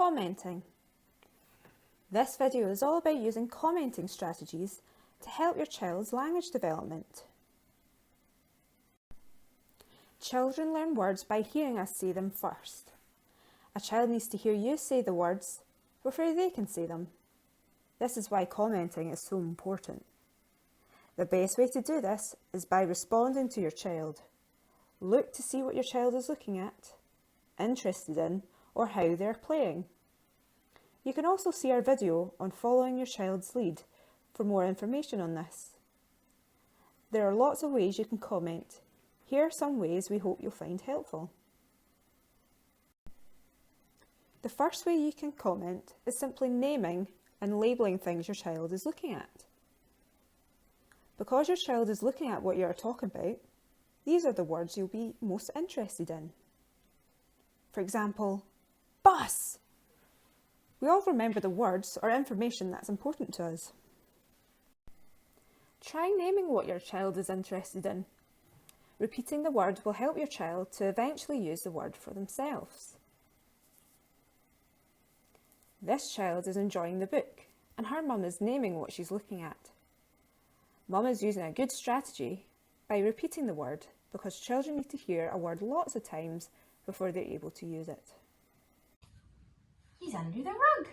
commenting. This video is all about using commenting strategies to help your child's language development. Children learn words by hearing us say them first. A child needs to hear you say the words before they can say them. This is why commenting is so important. The best way to do this is by responding to your child. Look to see what your child is looking at, interested in, or how they're playing. You can also see our video on following your child's lead for more information on this. There are lots of ways you can comment. Here are some ways we hope you'll find helpful. The first way you can comment is simply naming and labelling things your child is looking at. Because your child is looking at what you're talking about, these are the words you'll be most interested in. For example, bus. We all remember the words or information that's important to us. Try naming what your child is interested in. Repeating the word will help your child to eventually use the word for themselves. This child is enjoying the book, and her mum is naming what she's looking at. Mum is using a good strategy by repeating the word because children need to hear a word lots of times before they're able to use it. He's under the rug.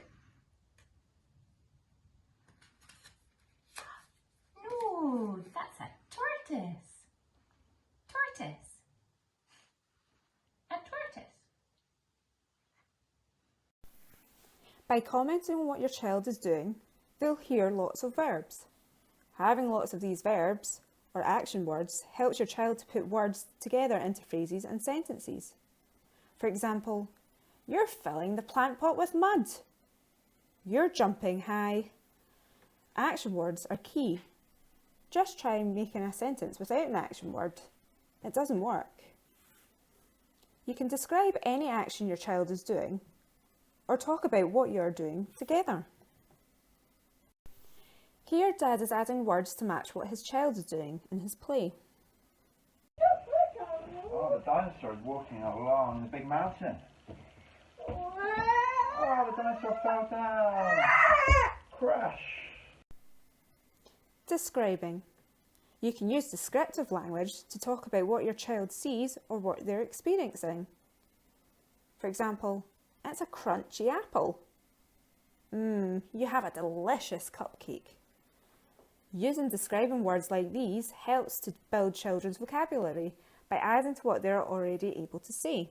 No, that's a tortoise. Tortoise. A tortoise. By commenting on what your child is doing, they'll hear lots of verbs. Having lots of these verbs, or action words, helps your child to put words together into phrases and sentences. For example, you're filling the plant pot with mud. You're jumping high. Action words are key. Just try making a sentence without an action word. It doesn't work. You can describe any action your child is doing, or talk about what you're doing together. Here, Dad is adding words to match what his child is doing in his play. Oh, the dinosaur is walking along the big mountain. Oh, the dinosaur fell down. Crash. Describing. You can use descriptive language to talk about what your child sees or what they're experiencing. For example, it's a crunchy apple. You have a delicious cupcake. Using describing words like these helps to build children's vocabulary by adding to what they're already able to say.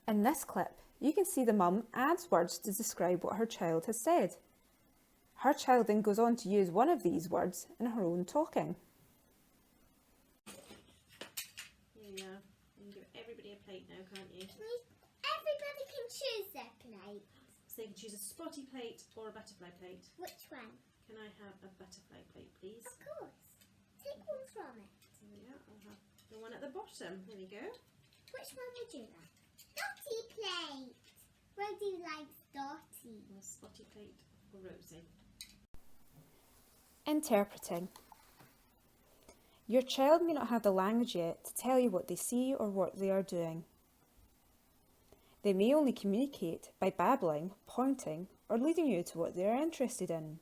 In this clip, you can see the mum adds words to describe what her child has said. Her child then goes on to use one of these words in her own talking. Here you are. You can give everybody a plate now, can't you? Everybody can choose their plate. So you can choose a spotty plate or a butterfly plate. Which one? Can I have a butterfly plate, please? Of course. Take one from it. Yeah, I'll have the one at the bottom. There we go. Which one would you like? Dotty plate. Rosie likes Dotty. A spotty plate for Rosie. Interpreting. Your child may not have the language yet to tell you what they see or what they are doing. They may only communicate by babbling, pointing, or leading you to what they are interested in.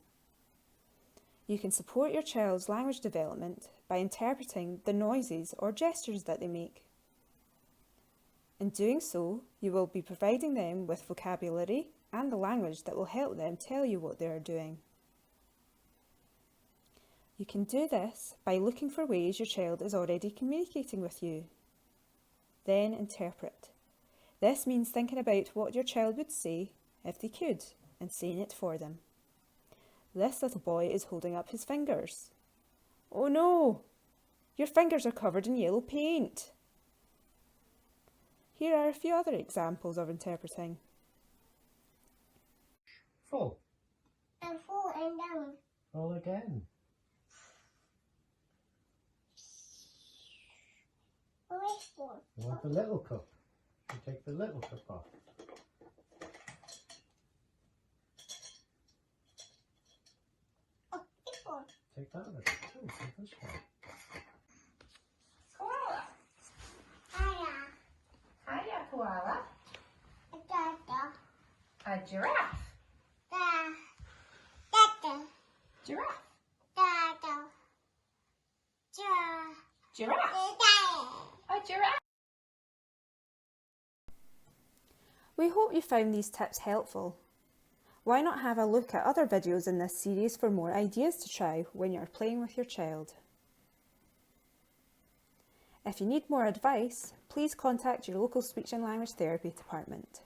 You can support your child's language development by interpreting the noises or gestures that they make. In doing so, you will be providing them with vocabulary and the language that will help them tell you what they are doing. You can do this by looking for ways your child is already communicating with you. Then interpret. This means thinking about what your child would say if they could and saying it for them. This little boy is holding up his fingers. Oh no! Your fingers are covered in yellow paint. Here are a few other examples of interpreting. Full. And full and down. Full again. Which one? You want the little cup? You take the little cup off. Oh, this one. Take that little. Oh, take this one. Koala. Hiya. Hiya, koala. Dada. giraffe. Da, Giraffe. da, da, da, Giraffe. da. A giraffe. We hope you found these tips helpful. Why not have a look at other videos in this series for more ideas to try when you're playing with your child? If you need more advice, please contact your local speech and language therapy department.